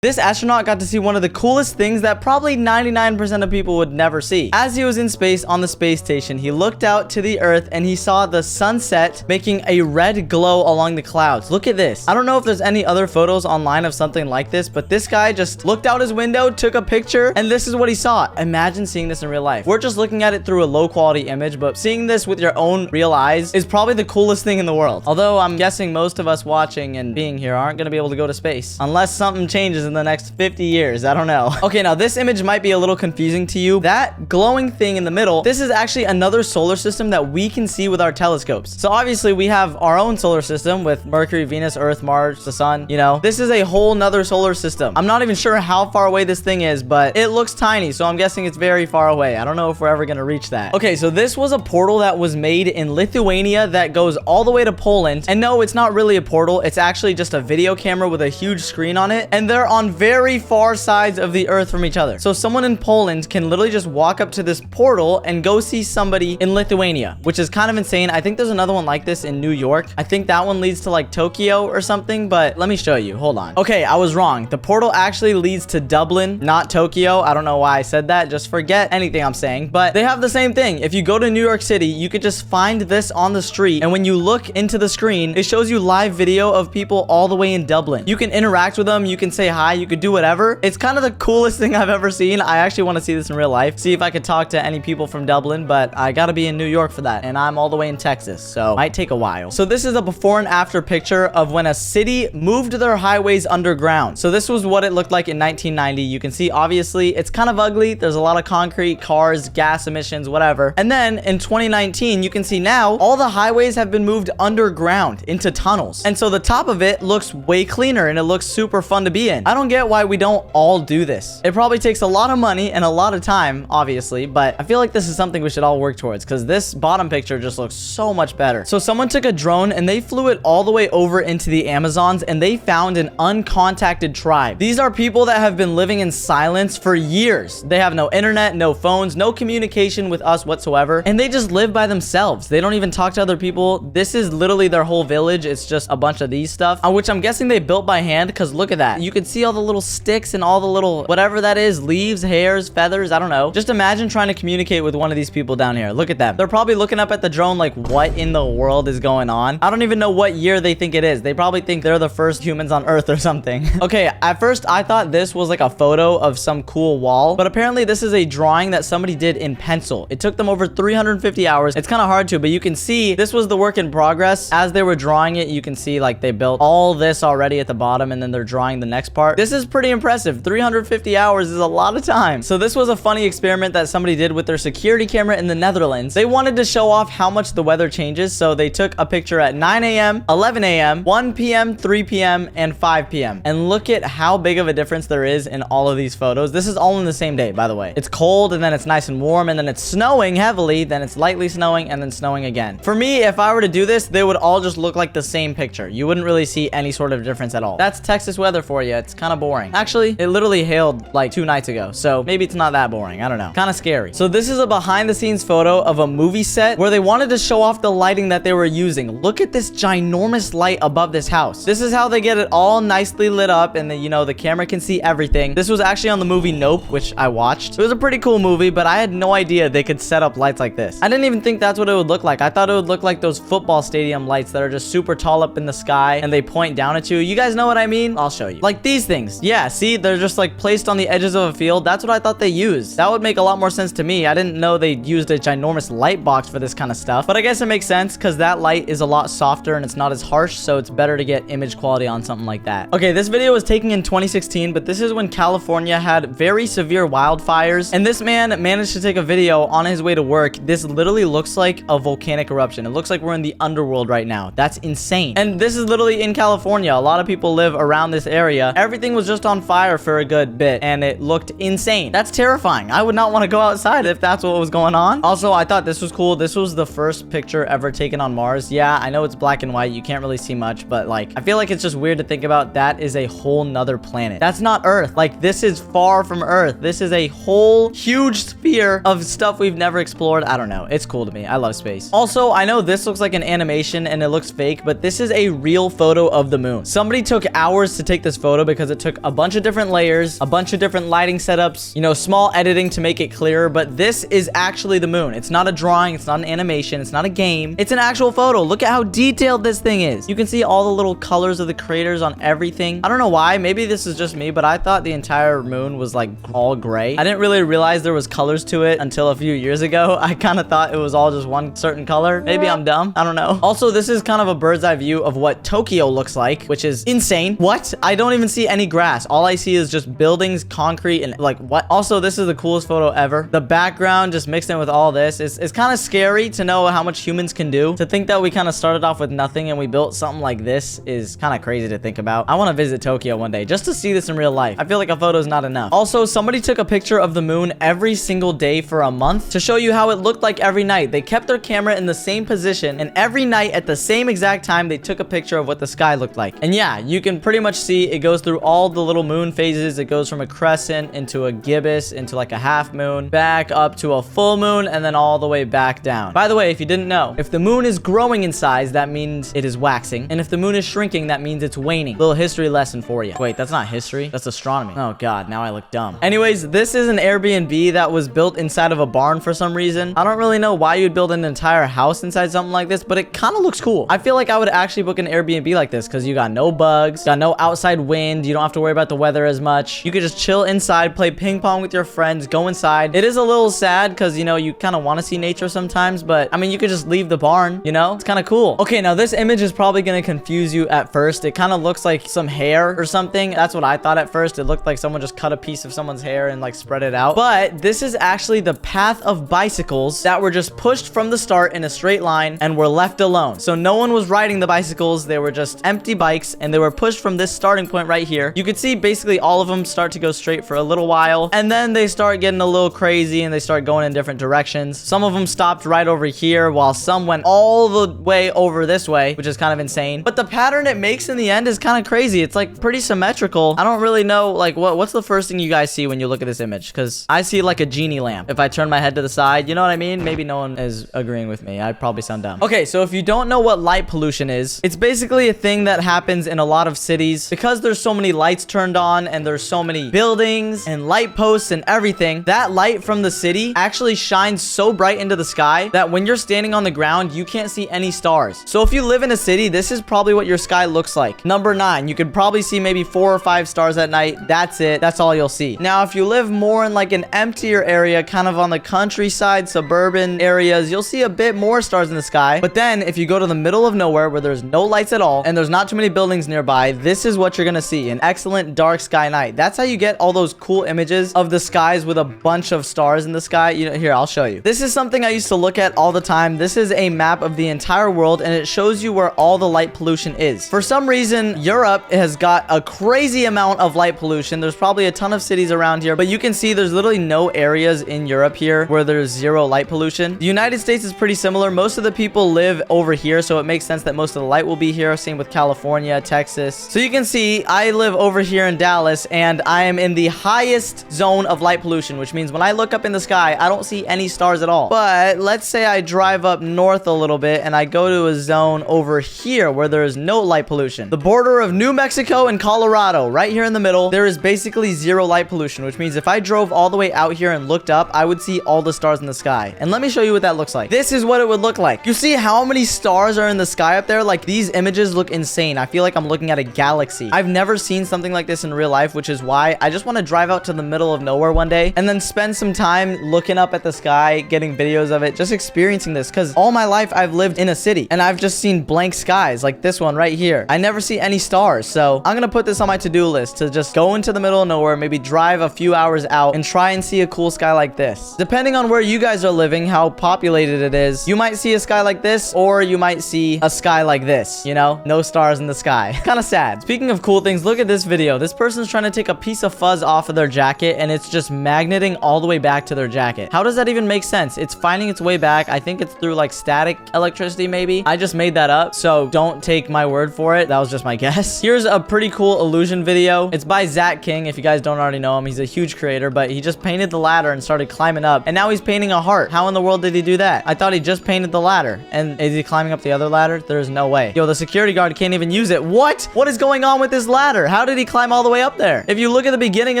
This astronaut got to see one of the coolest things that probably 99% of people would never see. As he was in space on the space station, he looked out to the Earth and he saw the sunset making a red glow along the clouds. Look at this. I don't know if there's any other photos online of something like this, but this guy just looked out his window, took a picture, and this is what he saw. Imagine seeing this in real life. We're just looking at it through a low quality image, but seeing this with your own real eyes is probably the coolest thing in the world. Although I'm guessing most of us watching and being here aren't going to be able to go to space unless something changes in the next 50 years. I don't know. Okay, now this image might be a little confusing to you. That glowing thing in the middle, this is actually another solar system that we can see with our telescopes. So obviously we have our own solar system with Mercury, Venus, Earth, Mars, the sun, you know. This is a whole nother solar system. I'm not even sure how far away this thing is, but it looks tiny, so I'm guessing it's very far away. I don't know if we're ever gonna reach that. Okay, so this was a portal that was made in Lithuania that goes all the way to Poland. And no, it's not really a portal. It's actually just a video camera with a huge screen on it. And they're on very far sides of the Earth from each other. So someone in Poland can literally just walk up to this portal and go see somebody in Lithuania, which is kind of insane. I think there's another one like this in New York. I think that one leads to like Tokyo or something, but let me show you. Hold on. Okay, I was wrong. The portal actually leads to Dublin, not Tokyo. I don't know why I said that. Just forget anything I'm saying, but they have the same thing. If you go to New York City, you could just find this on the street, and when you look into the screen, it shows you live video of people all the way in Dublin. You can interact with them. You can say hi. You could do whatever. It's kind of the coolest thing I've ever seen. I actually want to see this in real life. See if I could talk to any people from Dublin, but I gotta be in New York for that, and I'm all the way in Texas, so might take a while. So this is a before and after picture of when a city moved their highways underground. So this was what it looked like in 1990. You can see, obviously, it's kind of ugly. There's a lot of concrete, cars, gas emissions, whatever. And then in 2019, you can see now all the highways have been moved underground into tunnels. And so the top of it looks way cleaner and it looks super fun to be in. I don't get why we don't all do this. It probably takes a lot of money and a lot of time, obviously, but I feel like this is something we should all work towards because this bottom picture just looks so much better. So someone took a drone and they flew it all the way over into the Amazons and they found an uncontacted tribe. These are people that have been living in silence for years. They have no internet, no phones, no communication with us whatsoever, and they just live by themselves. They don't even talk to other people. This is literally their whole village. It's just a bunch of these stuff, which I'm guessing they built by hand because look at that. You can see all the little sticks and all the little whatever that is, leaves, hairs, feathers, I don't know. Just imagine trying to communicate with one of these people down here. Look at them. They're probably looking up at the drone like, what in the world is going on? I don't even know what year they think it is. They probably think they're the first humans on Earth or something. Okay, at first I thought this was like a photo of some cool wall, but apparently this is a drawing that somebody did in pencil. It took them over 350 hours. It's kind of hard to, but you can see this was the work in progress. As they were drawing it, you can see like they built all this already at the bottom and then they're drawing the next part. This is pretty impressive. 350 hours is a lot of time. So this was a funny experiment that somebody did with their security camera in the Netherlands. They wanted to show off how much the weather changes. So they took a picture at 9 a.m., 11 a.m., 1 p.m., 3 p.m., and 5 p.m. And look at how big of a difference there is in all of these photos. This is all in the same day, by the way. It's cold and then it's nice and warm and then it's snowing heavily, then it's lightly snowing and then snowing again. For me, if I were to do this, they would all just look like the same picture. You wouldn't really see any sort of difference at all. That's Texas weather for you. It's kind of boring. Actually, it literally hailed like 2 nights ago, so maybe it's not that boring. I don't know. Kind of scary. So this is a behind the scenes photo of a movie set where they wanted to show off the lighting that they were using. Look at this ginormous light above this house. This is how they get it all nicely lit up and then, you know, the camera can see everything. This was actually on the movie Nope, which I watched. It was a pretty cool movie, but I had no idea they could set up lights like this. I didn't even think that's what it would look like. I thought it would look like those football stadium lights that are just super tall up in the sky and they point down at you. You guys know what I mean? I'll show you. Like these things. Yeah, see, they're just like placed on the edges of a field. That's what I thought they used. That would make a lot more sense to me. I didn't know they used a ginormous light box for this kind of stuff, but I guess it makes sense because that light is a lot softer and it's not as harsh, so it's better to get image quality on something like that. Okay, this video was taken in 2016, but this is when California had very severe wildfires, and this man managed to take a video on his way to work. This literally looks like a volcanic eruption. It looks like we're in the underworld right now. That's insane. And this is literally in California. A lot of people live around this area. Everything was just on fire for a good bit, and it looked insane. That's terrifying. I would not want to go outside if that's what was going on. Also, I thought this was cool. This was the first picture ever taken on Mars. Yeah, I know it's black and white. You can't really see much, but like, I feel like it's just weird to think about. That is a whole nother planet. That's not Earth. Like, this is far from Earth. This is a whole huge sphere of stuff we've never explored. I don't know. It's cool to me. I love space. Also, I know this looks like an animation and it looks fake, but this is a real photo of the moon. Somebody took hours to take this photo because because it took a bunch of different layers, a bunch of different lighting setups, you know, small editing to make it clearer. But this is actually the moon. It's not a drawing. It's not an animation. It's not a game. It's an actual photo. Look at how detailed this thing is. You can see all the little colors of the craters on everything. I don't know why. Maybe this is just me, but I thought the entire moon was like all gray. I didn't really realize there was colors to it until a few years ago. I kind of thought it was all just one certain color. Maybe I'm dumb. I don't know. Also, this is kind of a bird's eye view of what Tokyo looks like, which is insane. What? I don't even see any grass. All I see is just buildings, concrete, and like what? Also, this is the coolest photo ever. The background just mixed in with all this. It's kind of scary to know how much humans can do. To think that we kind of started off with nothing and we built something like this is kind of crazy to think about. I want to visit Tokyo one day just to see this in real life. I feel like a photo is not enough. Also, somebody took a picture of the moon every single day for a month to show you how it looked like every night. They kept their camera in the same position, and every night at the same exact time, they took a picture of what the sky looked like. And yeah, you can pretty much see it goes through all the little moon phases. It goes from a crescent into a gibbous into like a half moon, back up to a full moon, and then all the way back down. By the way, if you didn't know, if the moon is growing in size, that means it is waxing. And if the moon is shrinking, that means it's waning. Little history lesson for you. Wait, that's not history. That's astronomy. Oh God, now I look dumb. Anyways, this is an Airbnb that was built inside of a barn for some reason. I don't really know why you'd build an entire house inside something like this, but it kind of looks cool. I feel like I would actually book an Airbnb like this because you got no bugs, got no outside wind. You don't have to worry about the weather as much. You could just chill inside, play ping pong with your friends, go inside. It is a little sad because, you know, you kind of want to see nature sometimes, but I mean, you could just leave the barn, you know? It's kind of cool. Okay, now this image is probably going to confuse you at first. It kind of looks like some hair or something. That's what I thought at first. It looked like someone just cut a piece of someone's hair and like spread it out. But this is actually the path of bicycles that were just pushed from the start in a straight line and were left alone. So no one was riding the bicycles. They were just empty bikes and they were pushed from this starting point right here. You could see basically all of them start to go straight for a little while, and then they start getting a little crazy and they start going in different directions. Some of them stopped right over here while some went all the way over this way, which is kind of insane. But the pattern it makes in the end is kind of crazy. It's like pretty symmetrical. I don't really know, like what's the first thing you guys see when you look at this image? Because I see like a genie lamp. If I turn my head to the side, you know what I mean? Maybe no one is agreeing with me. I probably sound dumb. Okay, so if you don't know what light pollution is, it's basically a thing that happens in a lot of cities because there's so many lights turned on and there's so many buildings and light posts and everything. That light from the city actually shines so bright into the sky that when you're standing on the ground, you can't see any stars. So if you live in a city, this is probably what your sky looks like. Number 9, you could probably see maybe 4 or 5 stars at night. That's it. That's all you'll see. Now, if you live more in like an emptier area, kind of on the countryside, suburban areas, you'll see a bit more stars in the sky. But then if you go to the middle of nowhere where there's no lights at all and there's not too many buildings nearby, this is what you're gonna see, an excellent dark sky night. That's how you get all those cool images of the skies with a bunch of stars in the sky. You know, here, I'll show you. This is something I used to look at all the time. This is a map of the entire world and it shows you where all the light pollution is. For some reason, Europe has got a crazy amount of light pollution. There's probably a ton of cities around here, but you can see there's literally no areas in Europe here where there's zero light pollution. The United States is pretty similar. Most of the people live over here, so it makes sense that most of the light will be here. Same with California, Texas. So you can see I live over here in Dallas and I am in the highest zone of light pollution, which means when I look up in the sky, I don't see any stars at all. But let's say I drive up north a little bit and I go to a zone over here where there is no light pollution. The border of New Mexico and Colorado, right here in the middle, there is basically zero light pollution, which means if I drove all the way out here and looked up, I would see all the stars in the sky. And let me show you what that looks like. This is what it would look like. You see how many stars are in the sky up there? Like, these images look insane. I feel like I'm looking at a galaxy. I've never seen something like this in real life, which is why I just want to drive out to the middle of nowhere one day and then spend some time looking up at the sky, getting videos of it, just experiencing this. Because all my life I've lived in a city and I've just seen blank skies like this one right here. I never see any stars. So I'm gonna put this on my to-do list to just go into the middle of nowhere, maybe drive a few hours out and try and see a cool sky like this. Depending on where you guys are living, how populated it is, you might see a sky like this or you might see a sky like this, you know, no stars in the sky. Kind of sad. Speaking of cool things, look at this video. This person's trying to take a piece of fuzz off of their jacket and it's just magneting all the way back to their jacket. How does that even make sense? It's finding its way back. I think it's through like static electricity maybe. I just made that up, so don't take my word for it. That was just my guess. Here's a pretty cool illusion video. It's by Zach King. If you guys don't already know him, he's a huge creator, but he just painted the ladder and started climbing up and now he's painting a heart. How in the world did he do that? I thought he just painted the ladder. And is he climbing up the other ladder? There's no way. Yo, the security guard can't even use it. What is going on with this ladder? How did he climb all the way up there? If you look at the beginning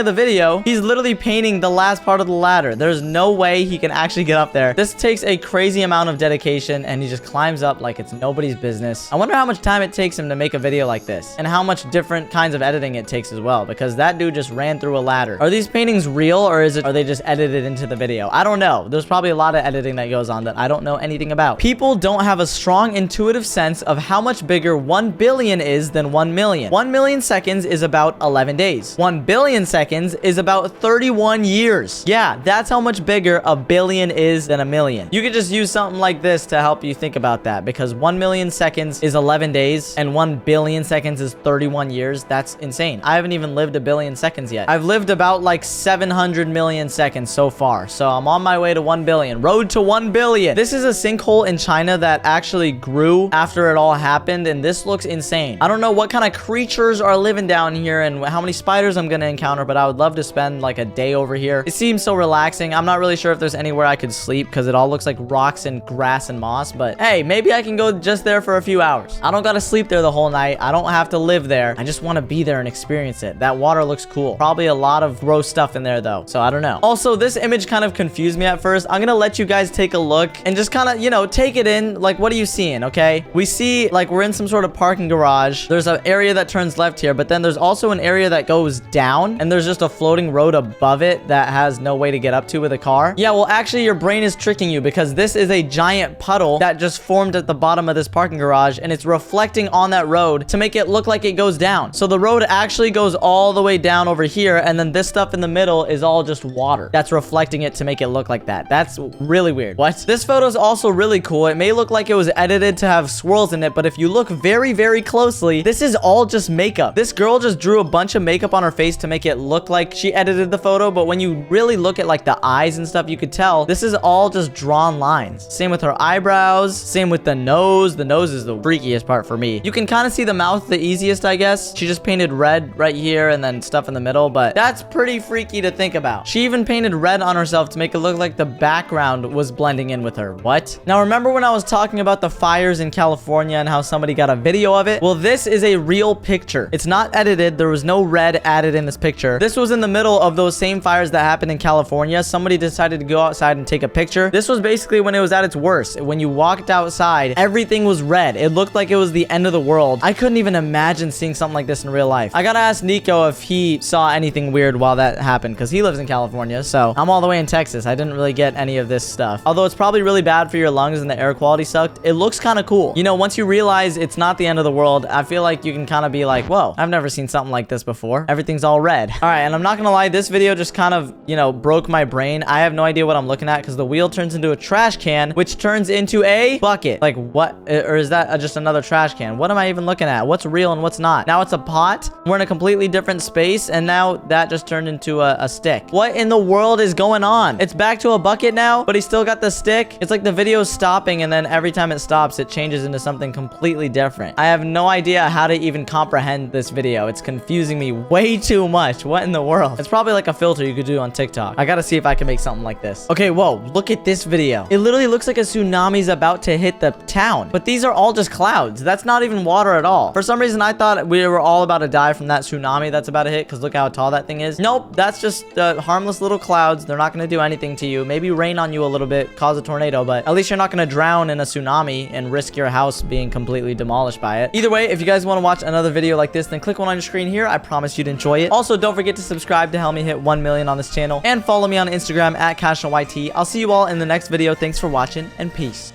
of the video, he's literally painting the last part of the ladder. There's no way he can actually get up there. This takes a crazy amount of dedication, and he just climbs up like it's nobody's business. I wonder how much time it takes him to make a video like this, and how much different kinds of editing it takes as well, because that dude just ran through a ladder. Are these paintings real, or are they just edited into the video? I don't know. There's probably a lot of editing that goes on that I don't know anything about. People don't have a strong intuitive sense of how much bigger 1 billion is than 1 million. 1 million seconds is about 11 days. 1 billion seconds is about 31 years. Yeah, that's how much bigger a billion is than a million. You could just use something like this to help you think about that, because 1 million seconds is 11 days and 1 billion seconds is 31 years. That's insane. I haven't even lived a billion seconds yet. I've lived about like 700 million seconds so far, so I'm on my way to 1 billion. Road to 1 billion. This is a sinkhole in China that actually grew after it all happened, and this looks insane. I don't know what kind of creatures are living down here and how many spiders I'm gonna encounter, but I would love to spend like a day over here. It seems so relaxing. I'm not really sure if there's anywhere I could sleep because it all looks like rocks and grass and moss, but hey, maybe I can go just there for a few hours. I don't gotta sleep there the whole night. I don't have to live there. I just want to be there and experience it. That water looks cool. Probably a lot of gross stuff in there though, so I don't know. Also, this image kind of confused me at first. I'm gonna let you guys take a look and just kind of, you know, take it in. Like, what are you seeing? Okay, we see like we're in some sort of parking garage. There's an area that turns left here, but then there's also an area that goes down, and there's just a floating road above it that has no way to get up to with a car. Yeah, well, actually, your brain is tricking you, because this is a giant puddle that just formed at the bottom of this parking garage, and it's reflecting on that road to make it look like it goes down. So the road actually goes all the way down over here, and then this stuff in the middle is all just water that's reflecting it to make it look like that. That's really weird. What? This photo is also really cool. It may look like it was edited to have swirls in it, but if you look very, very closely, this is all just makeup. This girl just drew a bunch of makeup on her face to make it look like she edited the photo, but when you really look at like the eyes and stuff, you could tell this is all just drawn lines. Same with her eyebrows, same with the nose. The nose is the freakiest part for me. You can kind of see the mouth the easiest, I guess. She just painted red right here and then stuff in the middle, but that's pretty freaky to think about. She even painted red on herself to make it look like the background was blending in with her. What? Now, remember when I was talking about the fires in California and how somebody got a video of it? Well, this is a real picture. It's not edited. There was no red added in this picture. This was in the middle of those same fires that happened in California. Somebody decided to go outside and take a picture. This was basically when it was at its worst. When you walked outside, everything was red. It looked like it was the end of the world. I couldn't even imagine seeing something like this in real life. I gotta ask Nico if he saw anything weird while that happened, because he lives in California, so I'm all the way in Texas. I didn't really get any of this stuff. Although it's probably really bad for your lungs and the air quality sucked, it looks kind of cool. You know, once you realize it's not the end of the world, I feel like you can kind of be like, whoa, I've never seen something like this before. Everything's all red. All right, and I'm not gonna lie, this video just kind of, you know, broke my brain. I have no idea what I'm looking at, because the wheel turns into a trash can, which turns into a bucket. Like, what? Or is that just another trash can? What am I even looking at? What's real and what's not? Now it's a pot. We're in a completely different space, and now that just turned into a stick. What in the world is going on? It's back to a bucket now, but he still got the stick. It's like the video's stopping, and then every time it stops, it changes into something completely different. I have no idea how to even comprehend this video. It's confusing me way too much. What in the world? It's probably like a filter you could do on TikTok. I gotta see if I can make something like this. Okay, whoa, look at this video. It literally looks like a tsunami's about to hit the town, but these are all just clouds. That's not even water at all. For some reason, I thought we were all about to die from that tsunami that's about to hit, because look how tall that thing is. Nope, that's just harmless little clouds. They're not gonna do anything to you. Maybe rain on you a little bit, cause a tornado, but at least you're not gonna drown in a tsunami and risk your house being completely demolished by it. Either way, if you guys want to watch another video like this, then click one on your screen here. I promise you'd enjoy it. Also, don't forget to subscribe to help me hit 1 million on this channel, and follow me on Instagram at CashOnYT. I'll see you all in the next video. Thanks for watching, and peace.